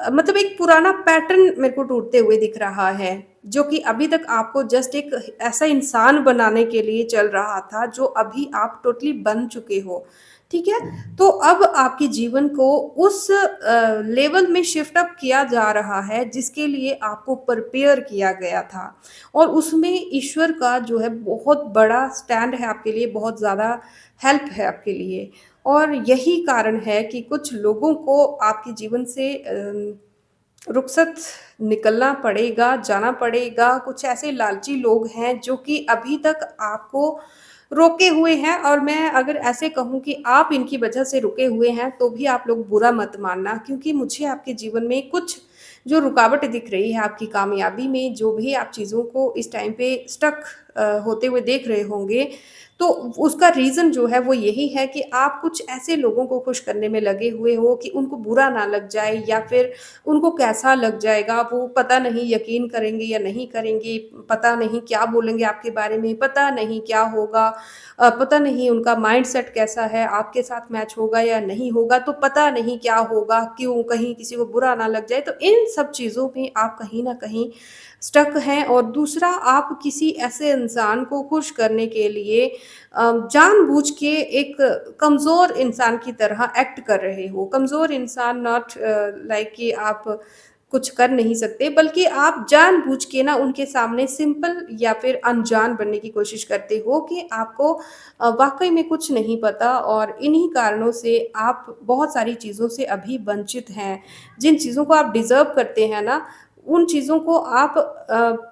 मतलब एक पुराना पैटर्न मेरे को टूटते हुए दिख रहा है। जो कि अभी तक आपको जस्ट एक ऐसा इंसान बनाने के लिए चल रहा था, जो अभी आप टोटली बन चुके हो, ठीक है? तो अब आपके जीवन को उस लेवल में शिफ्ट अप किया जा रहा है, जिसके लिए आपको प्रिपेयर किया गया था। और उसमें ईश्वर का जो है बहुत बड़ा स्टैंड है आपके लिए, बहुत ज़्यादा हेल्प है आपके लिए। और यही कारण है कि कुछ लोगों को आपके जीवन से रुखसत निकलना पड़ेगा, जाना पड़ेगा। कुछ ऐसे लालची लोग हैं जो कि अभी तक आपको रोके हुए हैं, और मैं अगर ऐसे कहूँ कि आप इनकी वजह से रुके हुए हैं, तो भी आप लोग बुरा मत मानना, क्योंकि मुझे आपके जीवन में कुछ जो रुकावट दिख रही है आपकी कामयाबी में, जो भी आप चीज़ों को इस टाइम पे स्टक होते हुए देख रहे होंगे, तो उसका रीज़न जो है वो यही है कि आप कुछ ऐसे लोगों को खुश करने में लगे हुए हो कि उनको बुरा ना लग जाए, या फिर उनको कैसा लग जाएगा, वो पता नहीं यकीन करेंगे या नहीं करेंगे, पता नहीं क्या बोलेंगे आपके बारे में, पता नहीं क्या होगा, पता नहीं उनका माइंडसेट कैसा है, आपके साथ मैच होगा या नहीं होगा, तो पता नहीं क्या होगा, क्यों कहीं किसी को बुरा ना लग जाए। तो इन सब चीज़ों में आप कहीं न कहीं स्टक हैं। और दूसरा, आप किसी ऐसे इंसान को खुश करने के लिए जानबूझ के एक कमज़ोर इंसान की तरह एक्ट कर रहे हो। कमज़ोर इंसान नॉट लाइक कि आप कुछ कर नहीं सकते, बल्कि आप जानबूझ के ना उनके सामने सिंपल या फिर अनजान बनने की कोशिश करते हो कि आपको वाक़ई में कुछ नहीं पता, और इन्हीं कारणों से आप बहुत सारी चीज़ों से अभी वंचित हैं। जिन चीज़ों को आप डिज़र्व करते हैं ना, उन चीज़ों को आप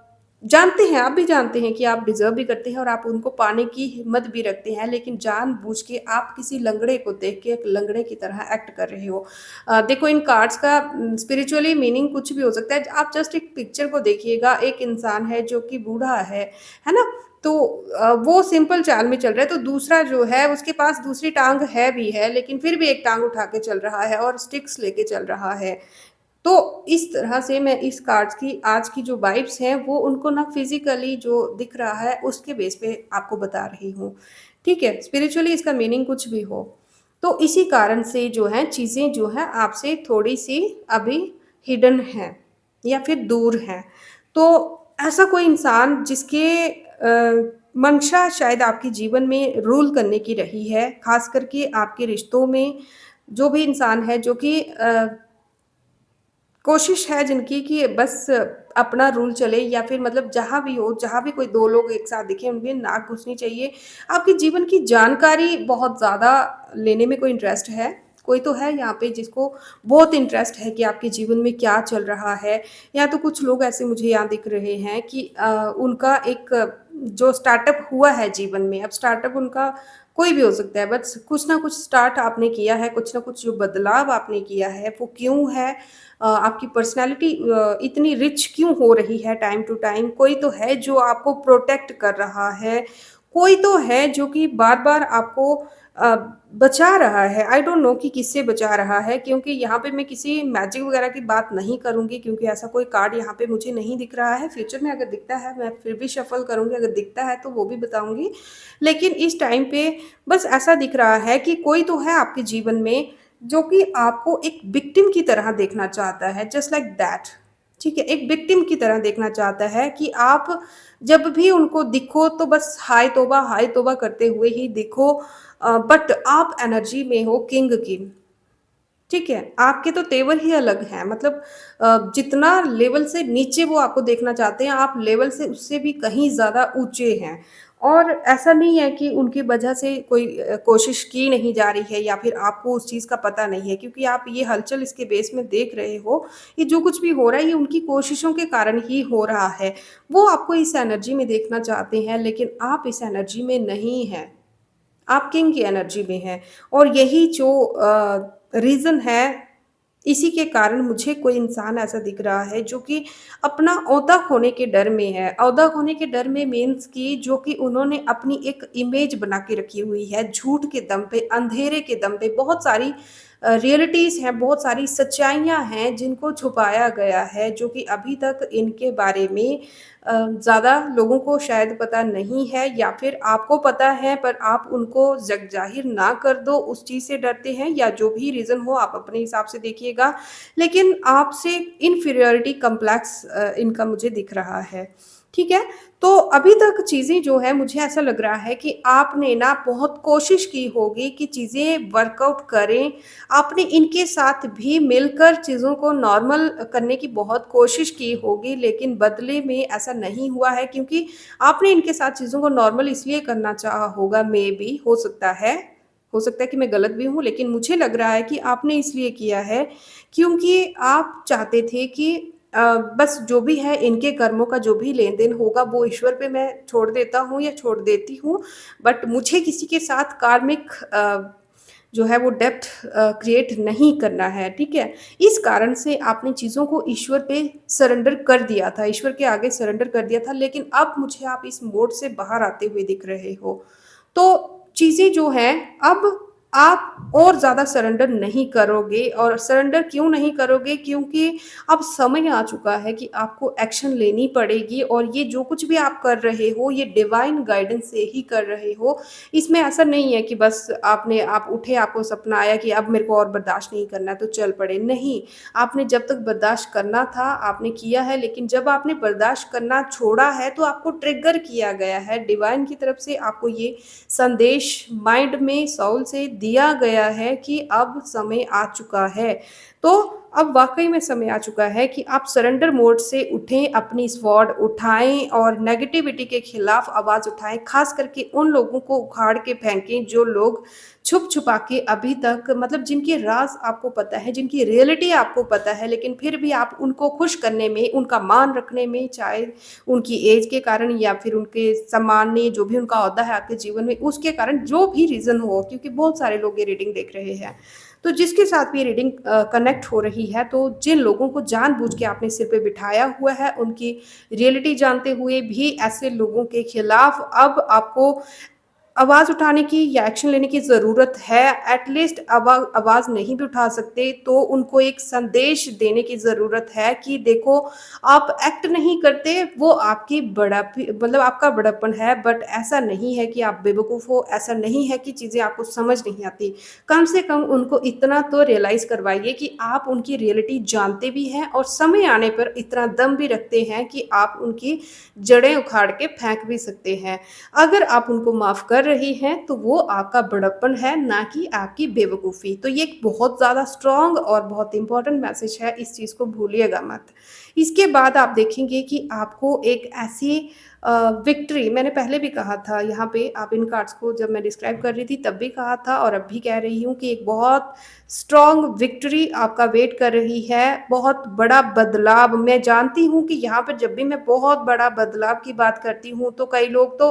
जानते हैं, आप भी जानते हैं कि आप डिज़र्व भी करते हैं और आप उनको पाने की हिम्मत भी रखते हैं, लेकिन जानबूझ के आप किसी लंगड़े को देख के एक लंगड़े की तरह एक्ट कर रहे हो। देखो, इन कार्ड्स का स्पिरिचुअली मीनिंग कुछ भी हो सकता है। आप जस्ट एक पिक्चर को देखिएगा, एक इंसान है जो कि बूढ़ा है ना? तो वो सिंपल चाल में चल रहा है, तो दूसरा जो है उसके पास दूसरी टाँग है भी है, लेकिन फिर भी एक टाँग उठा के चल रहा है और स्टिक्स लेके चल रहा है। तो इस तरह से मैं इस कार्ड्स की आज की जो वाइब्स हैं, वो उनको ना फिज़िकली जो दिख रहा है उसके बेस पे आपको बता रही हूँ, ठीक है? स्पिरिचुअली इसका मीनिंग कुछ भी हो। तो इसी कारण से जो है चीज़ें जो हैं आपसे थोड़ी-सी अभी हिडन हैं या फिर दूर हैं। तो ऐसा कोई इंसान जिसके मंशा शायद आपके जीवन में रूल करने की रही है, ख़ास करके आपके रिश्तों में, जो भी इंसान है जो कि कोशिश है जिनकी कि बस अपना रूल चले, या फिर मतलब जहाँ भी हो, जहाँ भी कोई 2 लोग एक साथ दिखें, उनमें नाक घुसनी चाहिए। आपके जीवन की जानकारी बहुत ज़्यादा लेने में कोई इंटरेस्ट है। कोई तो है यहाँ पे जिसको बहुत इंटरेस्ट है कि आपके जीवन में क्या चल रहा है, या तो कुछ लोग ऐसे मुझे यहाँ दिख रहे हैं कि उनका एक जो स्टार्टअप हुआ है जीवन में, अब स्टार्टअप उनका कोई भी हो सकता है, बस कुछ ना कुछ स्टार्ट आपने किया है, कुछ ना कुछ जो बदलाव आपने किया है, वो क्यों है? आपकी पर्सनैलिटी इतनी रिच क्यों हो रही है टाइम टू टाइम? कोई तो है जो आपको प्रोटेक्ट कर रहा है, कोई तो है जो कि बार-बार आपको अ, बचा रहा है। आई डोंट नो कि किससे बचा रहा है, क्योंकि यहाँ पे मैं किसी मैजिक वगैरह की बात नहीं करूँगी, क्योंकि ऐसा कोई कार्ड यहाँ पे मुझे नहीं दिख रहा है। फ्यूचर में अगर दिखता है मैं फिर भी शफ़ल करूँगी, अगर दिखता है तो वो भी बताऊँगी। लेकिन इस टाइम पे बस ऐसा दिख रहा है कि कोई तो है आपके जीवन में जो कि आपको एक विक्टिम की तरह देखना चाहता है, जस्ट लाइक दैट, ठीक है? एक विक्टिम की तरह देखना चाहता है कि आप जब भी उनको दिखो तो बस हाय तौबा करते हुए ही दिखो, बट आप एनर्जी में हो किंग की। ठीक है, आपके तो तेवर ही अलग हैं, मतलब जितना लेवल से नीचे वो आपको देखना चाहते हैं, आप लेवल से उससे भी कहीं ज़्यादा ऊँचे हैं। और ऐसा नहीं है कि उनकी वजह से कोई कोशिश की नहीं जा रही है, या फिर आपको उस चीज़ का पता नहीं है, क्योंकि आप ये हलचल इसके बेस में देख रहे हो, ये जो कुछ भी हो रहा है ये उनकी कोशिशों के कारण ही हो रहा है। वो आपको इस एनर्जी में देखना चाहते हैं, लेकिन आप इस एनर्जी में नहीं हैं। आप किंग की एनर्जी में हैं, और यही जो रीज़न है, इसी के कारण मुझे कोई इंसान ऐसा दिख रहा है जो कि अपना ओहदा खोने के डर में है। ओहदा खोने के डर में मीन्स कि जो कि उन्होंने अपनी एक इमेज बना के रखी हुई है, झूठ के दम पे, अंधेरे के दम पे, बहुत सारी रियलिटीज़ हैं, बहुत सारी सच्चाइयाँ हैं जिनको छुपाया गया है, जो कि अभी तक इनके बारे में ज़्यादा लोगों को शायद पता नहीं है, या फिर आपको पता है पर आप उनको जग ज़ाहिर ना कर दो, उस चीज़ से डरते हैं, या जो भी रीज़न हो आप अपने हिसाब से देखिएगा। लेकिन आपसे इन्फीरियॉरिटी कॉम्प्लेक्स इनका मुझे दिख रहा है। ठीक है? तो अभी तक चीज़ें जो है मुझे ऐसा लग रहा है कि आपने ना बहुत कोशिश की होगी कि चीज़ें वर्कआउट करें। आपने इनके साथ भी मिलकर चीज़ों को नॉर्मल करने की बहुत कोशिश की होगी, लेकिन बदले में ऐसा नहीं हुआ है, क्योंकि आपने इनके साथ चीज़ों को नॉर्मल इसलिए करना चाहा होगा, मेबी हो सकता है कि मैं गलत भी हूँ, लेकिन मुझे लग रहा है कि आपने इसलिए किया है क्योंकि आप चाहते थे कि बस जो भी है इनके कर्मों का जो भी लेन-देन होगा वो ईश्वर पे मैं छोड़ देता हूँ या छोड़ देती हूँ, बट मुझे किसी के साथ कार्मिक जो है वो डेप्थ क्रिएट नहीं करना है, ठीक है? इस कारण से आपने चीज़ों को ईश्वर पे सरेंडर कर दिया था, ईश्वर के आगे सरेंडर कर दिया था, लेकिन अब मुझे आप इस मोड से बाहर आते हुए दिख रहे हो। तो चीज़ें जो हैं अब आप और ज़्यादा सरेंडर नहीं करोगे, और सरेंडर क्यों नहीं करोगे? क्योंकि अब समय आ चुका है कि आपको एक्शन लेनी पड़ेगी, और ये जो कुछ भी आप कर रहे हो, ये डिवाइन गाइडेंस से ही कर रहे हो। इसमें ऐसा नहीं है कि बस आप उठे, आपको सपना आया कि अब मेरे को और बर्दाश्त नहीं करना है तो चल पड़े। नहीं, आपने जब तक बर्दाश्त करना था आपने किया है, लेकिन जब आपने बर्दाश्त करना छोड़ा है तो आपको ट्रिगर किया गया है। डिवाइन की तरफ से आपको ये संदेश माइंड में, सोल से दिया गया है कि अब समय आ चुका है। तो अब वाक़ई में समय आ चुका है कि आप सरेंडर मोड से उठें, अपनी स्वॉर्ड उठाएँ और नेगेटिविटी के खिलाफ आवाज़ उठाएँ, ख़ास करके उन लोगों को उखाड़ के फेंकें जो लोग छुप-छुपा के अभी तक, मतलब जिनके राज़ आपको पता है, जिनकी रियलिटी आपको पता है, लेकिन फिर भी आप उनको खुश करने में, उनका मान रखने में, चाहे उनकी ऐज के कारण या फिर उनके सामान्य जो भी उनका ओहदा है आपके जीवन में, उसके कारण जो भी रीज़न हो, क्योंकि बहुत सारे लोग ये रीडिंग देख रहे हैं। तो जिसके साथ भी ये रीडिंग कनेक्ट हो रही है, तो जिन लोगों को जानबूझ के आपने सिर पे बिठाया हुआ है, उनकी रियलिटी जानते हुए भी ऐसे लोगों के खिलाफ अब आपको आवाज़ उठाने की या एक्शन लेने की ज़रूरत है। एट लीस्ट आवाज़ नहीं भी उठा सकते तो उनको एक संदेश देने की ज़रूरत है कि देखो, आप एक्ट नहीं करते, वो आपकी बड़ापी, मतलब आपका बड़प्पन है, बट ऐसा नहीं है कि आप बेवकूफ़ हो, ऐसा नहीं है कि चीज़ें आपको समझ नहीं आती। कम से कम उनको इतना तो रियलाइज़ करवाइए कि आप उनकी रियलिटी जानते भी हैं, और समय आने पर इतना दम भी रखते हैं कि आप उनकी जड़ें उखाड़ के फेंक भी सकते हैं। अगर आप उनको माफ़ कर रही हैं, तो वो आपका बड़प्पन है, ना कि आपकी बेवकूफ़ी। तो ये एक बहुत ज़्यादा स्ट्रॉन्ग और बहुत इम्पोर्टेंट मैसेज है, इस चीज़ को भूलिएगा मत। इसके बाद आप देखेंगे कि आपको एक ऐसी विक्ट्री, मैंने पहले भी कहा था यहाँ पे, आप इन कार्ड्स को जब मैं डिस्क्राइब कर रही थी तब भी कहा था और अब भी कह रही हूँ कि एक बहुत स्ट्रॉन्ग विक्ट्री आपका वेट कर रही है, बहुत बड़ा बदलाव। मैं जानती हूँ कि यहाँ पर जब भी मैं बहुत बड़ा बदलाव की बात करती हूँ, तो कई लोग तो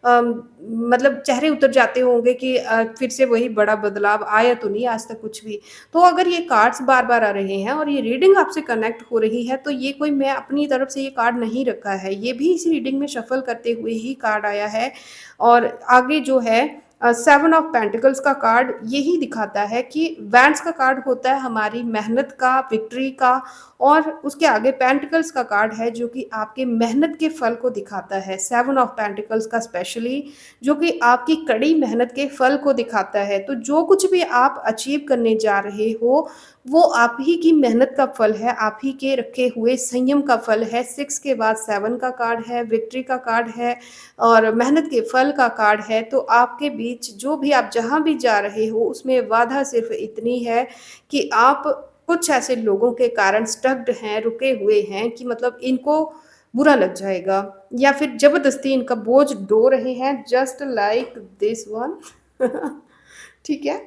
मतलब चेहरे उतर जाते होंगे कि फिर से वही बड़ा बदलाव आया तो नहीं आज तक कुछ भी। तो अगर ये कार्ड्स बार-बार आ रहे हैं और ये रीडिंग आपसे कनेक्ट हो रही है, तो ये कोई मैं अपनी तरफ से ये कार्ड नहीं रखा है। ये भी इस रीडिंग में शफ़ल करते हुए ही कार्ड आया है, और आगे जो है 7 ऑफ पेंटिकल्स का कार्ड यही दिखाता है कि वैंड्स का कार्ड होता है हमारी मेहनत का, विक्ट्री का, और उसके आगे पेंटिकल्स का कार्ड है जो कि आपके मेहनत के फल को दिखाता है। 7 ऑफ पेंटिकल्स का स्पेशली, जो कि आपकी कड़ी मेहनत के फल को दिखाता है। तो जो कुछ भी आप अचीव करने जा रहे हो, वो आप ही की मेहनत का फल है, आप ही के रखे हुए संयम का फल है। 6 के बाद 7 का कार्ड है, विक्ट्री का कार्ड है और मेहनत के फल का कार्ड है। तो आपके बीच जो भी, आप जहाँ भी जा रहे हो, उसमें बाधा सिर्फ़ इतनी है कि आप कुछ ऐसे लोगों के कारण स्टक्ड हैं, रुके हुए हैं कि मतलब इनको बुरा लग जाएगा, या फिर ज़बरदस्ती इनका बोझ ढो रहे हैं, जस्ट लाइक दिस वन। ठीक है?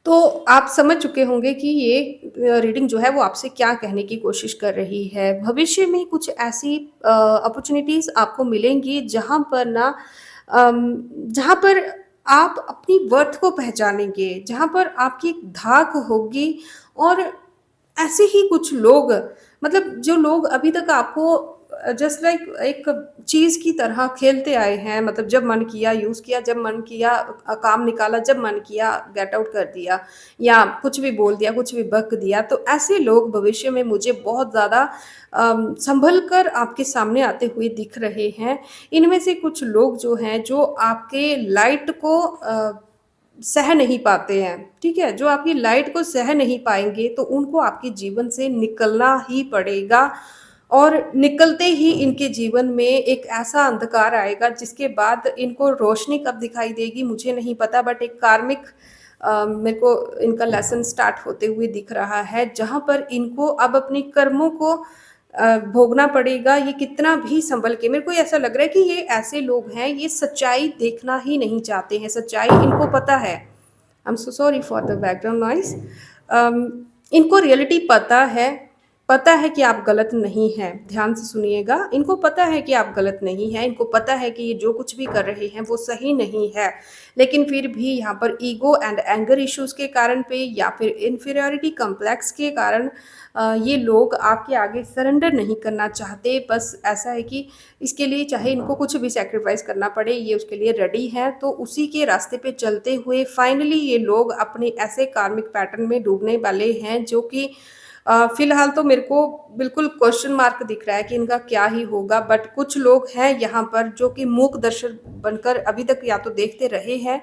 तो आप समझ चुके होंगे कि ये रीडिंग जो है वो आपसे क्या कहने की कोशिश कर रही है। भविष्य में कुछ ऐसी अपॉर्च्युनिटीज़ आपको मिलेंगी जहाँ पर ना जहाँ पर आप अपनी वर्थ को पहचानेंगे, जहाँ पर आपकी एक धाक होगी, और ऐसे ही कुछ लोग, मतलब जो लोग अभी तक आपको जस्ट लाइक एक चीज़ की तरह खेलते आए हैं, मतलब जब मन किया यूज़ किया, जब मन किया काम निकाला, जब मन किया गेट आउट कर दिया या कुछ भी बोल दिया, कुछ भी बक दिया। तो ऐसे लोग भविष्य में मुझे बहुत ज़्यादा संभल कर आपके सामने आते हुए दिख रहे हैं। इनमें से कुछ लोग जो हैं, जो आपके लाइट को सह नहीं पाते हैं, ठीक है? जो आपकी लाइट को सह नहीं पाएँगे, तो उनको आपके जीवन से निकलना ही पड़ेगा और निकलते ही इनके जीवन में एक ऐसा अंधकार आएगा, जिसके बाद इनको रोशनी कब दिखाई देगी मुझे नहीं पता, बट एक कार्मिक मेरे को इनका लेसन स्टार्ट होते हुए दिख रहा है, जहाँ पर इनको अब अपने कर्मों को भोगना पड़ेगा। ये कितना भी सँभल के, मेरे को ऐसा लग रहा है कि ये ऐसे लोग हैं, ये सच्चाई देखना ही नहीं चाहते हैं, सच्चाई इनको पता है। I am so sorry for the background noise. इनको रियलिटी पता है कि आप गलत नहीं हैं, ध्यान से सुनिएगा। इनको पता है कि आप गलत नहीं हैं, इनको पता है कि ये जो कुछ भी कर रहे हैं वो सही नहीं है। लेकिन फिर भी यहाँ पर ईगो एंड एंगर इश्यूज़ के कारण पे या फिर इन्फीरियॉरिटी कॉम्प्लेक्स के कारण ये लोग आपके आगे सरेंडर नहीं करना चाहते। बस ऐसा है कि इसके लिए चाहे इनको कुछ भी सैक्रिफाइस करना पड़े, ये उसके लिए रेडी हैं। तो उसी के रास्ते पे चलते हुए फाइनली ये लोग अपने ऐसे कार्मिक पैटर्न में डूबने वाले हैं, जो कि फ़िलहाल तो मेरे को बिल्कुल क्वेश्चन मार्क दिख रहा है कि इनका क्या ही होगा। बट कुछ लोग हैं यहाँ पर जो कि मूक दर्शक बनकर अभी तक या तो देखते रहे हैं,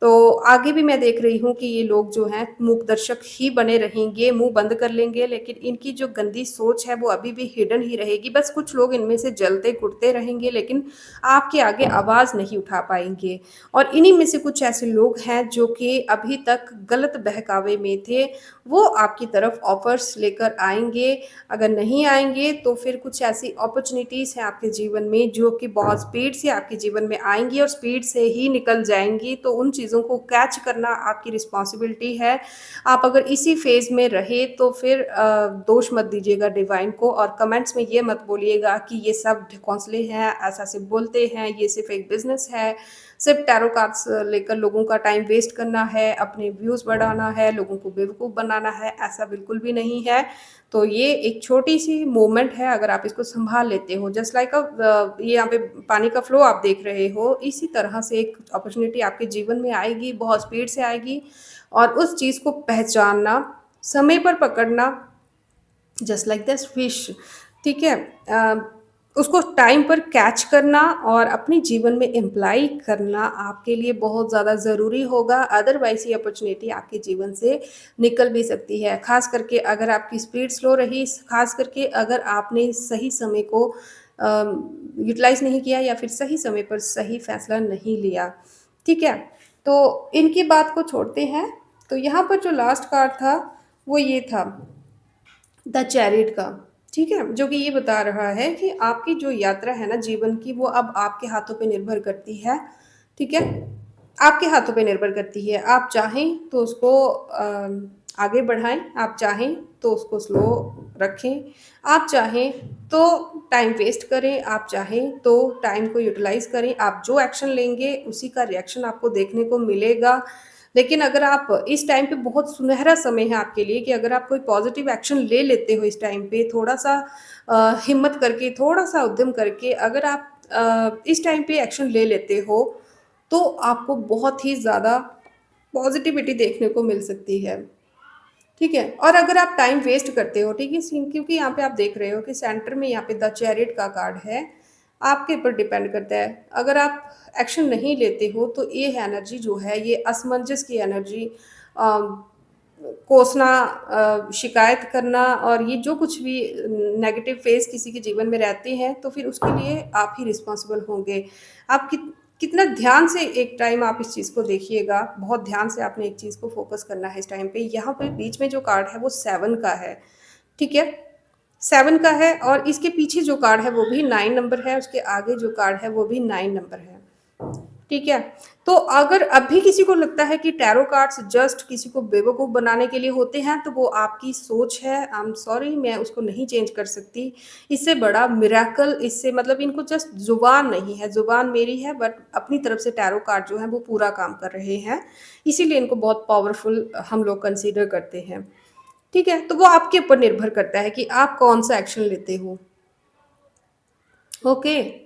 तो आगे भी मैं देख रही हूँ कि ये लोग जो हैं मूक दर्शक ही बने रहेंगे, मुँह बंद कर लेंगे, लेकिन इनकी जो गंदी सोच है वो अभी भी हिडन ही रहेगी। बस कुछ लोग इनमें से जलते-कुटते रहेंगे, लेकिन आपके आगे आवाज़ नहीं उठा पाएँगे। और इन्हीं में से कुछ ऐसे लोग हैं जो कि अभी तक गलत बहकावे में थे, वो आपकी तरफ ऑफ़र्स लेकर आएँगे। अगर नहीं आएँगे तो फिर कुछ ऐसी अपॉर्च्युनिटीज़ हैं आपके जीवन में जो कि बहुत स्पीड से आपके जीवन में आएँगी और स्पीड से ही निकल जाएँगी। तो उन चीज़ों को कैच करना आपकी रिस्पॉन्सिबिलिटी है। आप अगर इसी फ़ेज़ में रहे तो फिर दोष मत दीजिएगा डिवाइन को, और कमेंट्स में ये मत बोलिएगा कि ये सब ढकोंसले हैं, ऐसा सिर्फ़ बोलते हैं, ये सिर्फ़ एक बिज़नेस है, सिर्फ़ टैरो कार्ड्स लेकर लोगों का टाइम वेस्ट करना है, अपने व्यूज़ बढ़ाना है, लोगों को बेवकूफ़ बनाना है, ऐसा बिल्कुल भी नहीं है। तो ये एक छोटी-सी मोमेंट है, अगर आप इसको सँभाल लेते हो, जस्ट लाइक ये यहाँ पे पानी का फ्लो आप देख रहे हो, इसी तरह से एक अपॉर्च्युनिटी आपके जीवन में आएगी, बहुत स्पीड से आएगी, और उस चीज़ को पहचानना, समय पर पकड़ना, जस्ट लाइक दिस फिश, ठीक है? उसको टाइम पर कैच करना और अपने जीवन में एम्प्लॉय करना आपके लिए बहुत ज़्यादा ज़रूरी होगा, अदरवाइज़ ये अपॉर्च्युनिटी आपके जीवन से निकल भी सकती है। ख़ास करके अगर आपकी स्पीड स्लो रही, ख़ास करके अगर आपने सही समय को यूटिलाइज़ नहीं किया या फिर सही समय पर सही फ़ैसला नहीं लिया, ठीक है? तो इनकी बात को छोड़ते हैं, तो यहाँ पर जो लास्ट कार्ड था, वो ये था, द चैरिट का, ठीक है? जो कि ये बता रहा है कि आपकी जो यात्रा है ना जीवन की, वो अब आपके हाथों पे निर्भर करती है, ठीक है? आपके हाथों पे निर्भर करती है। आप चाहें तो उसको आगे बढ़ाएँ, आप चाहें तो उसको स्लो रखें, आप चाहें तो टाइम वेस्ट करें, आप चाहें तो टाइम को यूटिलाइज़ करें। आप जो एक्शन लेंगे, उसी का रिएक्शन आपको देखने को मिलेगा। लेकिन अगर आप इस टाइम पे, बहुत सुनहरा समय है आपके लिए कि अगर आप कोई पॉज़िटिव एक्शन ले लेते हो इस टाइम पे, थोड़ा-सा हिम्मत करके, थोड़ा-सा उद्यम करके अगर आप इस टाइम पे एक्शन ले लेते हो, तो आपको बहुत ही ज़्यादा पॉज़िटिविटी देखने को मिल सकती है, ठीक है? और अगर आप टाइम वेस्ट करते हो, ठीक है? क्योंकि यहाँ पे आप देख रहे हो कि सेंटर में यहाँ पे द चैरिट का कार्ड है, आपके ऊपर डिपेंड करता है। अगर आप एक्शन नहीं लेते हो, तो ये एनर्जी जो है, ये असमंजस की एनर्जी, अ, कोसना, शिकायत करना, और ये जो कुछ भी नेगेटिव फेज़ किसी के जीवन में रहते हैं, तो फिर उसके लिए आप ही रिस्पॉन्सिबल होंगे। आप कितना ध्यान से एक टाइम आप इस चीज़ को देखिएगा, बहुत ध्यान से आपने एक चीज़ को फ़ोकस करना है इस टाइम पे। यहाँ पे बीच में जो कार्ड है वो 7 का है, ठीक है? 7 का है, और इसके पीछे जो कार्ड है वो भी 9 नंबर है, उसके आगे जो कार्ड है वो भी 9 नंबर है, ठीक है? तो अगर अभी किसी को लगता है कि टैरो कार्ड्स जस्ट किसी को बेवकूफ़ बनाने के लिए होते हैं, तो वो आपकी सोच है। आई एम सॉरी, मैं उसको नहीं चेंज कर सकती। इससे बड़ा मिरेकल, इससे मतलब इनको जस्ट ज़ुबान नहीं है, ज़ुबान मेरी है, बट अपनी तरफ से टैरो कार्ड जो है वो पूरा काम कर रहे हैं। इसीलिए इनको बहुत पावरफुल हम लोग कंसीडर करते हैं, ठीक है? तो वो आपके ऊपर निर्भर करता है कि आप कौन-सा एक्शन लेते हो। ओके।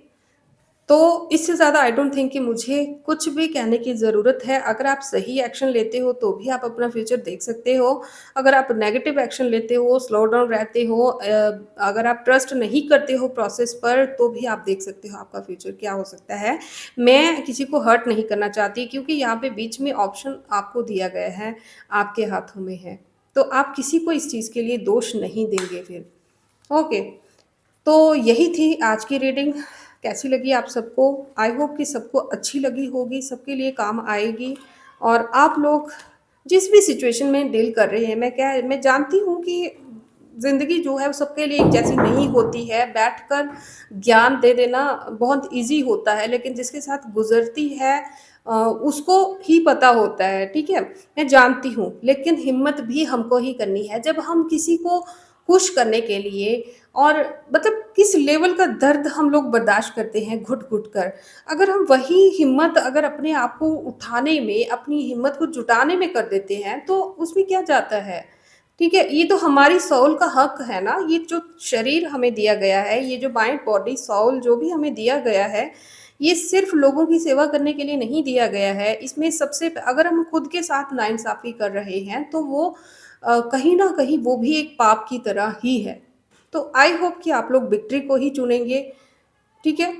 तो इससे ज़्यादा आई डोंट थिंक कि मुझे कुछ भी कहने की ज़रूरत है। अगर आप सही एक्शन लेते हो, तो भी आप अपना फ्यूचर देख सकते हो। अगर आप नेगेटिव एक्शन लेते हो, स्लो डाउन रहते हो अगर आप ट्रस्ट नहीं करते हो प्रोसेस पर, तो भी आप देख सकते हो आपका फ्यूचर क्या हो सकता है। मैं किसी को हर्ट नहीं करना चाहती क्योंकि यहाँ पे बीच में ऑप्शन आपको दिया गया है, आपके हाथों में है। तो आप किसी को इस चीज़ के लिए दोष नहीं देंगे फिर। ओके। तो यही थी आज की रीडिंग। कैसी लगी आप सबको? आई होप कि सबको अच्छी लगी होगी, सबके लिए काम आएगी। और आप लोग जिस भी सिचुएशन में डील कर रहे हैं, मैं जानती हूँ कि ज़िंदगी जो है वो सबके लिए एक जैसी नहीं होती है। बैठकर ज्ञान दे देना बहुत ईज़ी होता है, लेकिन जिसके साथ गुज़रती है उसको ही पता होता है, ठीक है? मैं जानती हूँ, लेकिन हिम्मत भी हमको ही करनी है। जब हम किसी को खुश करने के लिए और मतलब किस लेवल का दर्द हम लोग बर्दाश्त करते हैं घुट-घुट कर। अगर हम वही हिम्मत अगर अपने आप को उठाने में, अपनी हिम्मत को जुटाने में कर देते हैं, तो उसमें क्या जाता है? ठीक है? ये तो हमारी सोल का हक है ना, ये जो शरीर हमें दिया गया है, ये जो माइंड, बॉडी, सोल जो भी हमें दिया गया है, ये सिर्फ़ लोगों की सेवा करने के लिए नहीं दिया गया है। इसमें सबसे अगर हम खुद के साथ नाइंसाफ़ी कर रहे हैं, तो वो कहीं न कहीं वो भी एक पाप की तरह ही है। तो आई होप कि आप लोग विक्ट्री को ही चुनेंगे, ठीक है?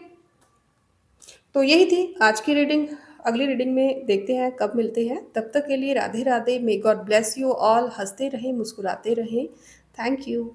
तो यही थी आज की रीडिंग। अगली रीडिंग में देखते हैं कब मिलते हैं। तब तक के लिए Radhe Radhe. May God bless you all. हँसते रहें, मुस्कुराते रहें। Thank you.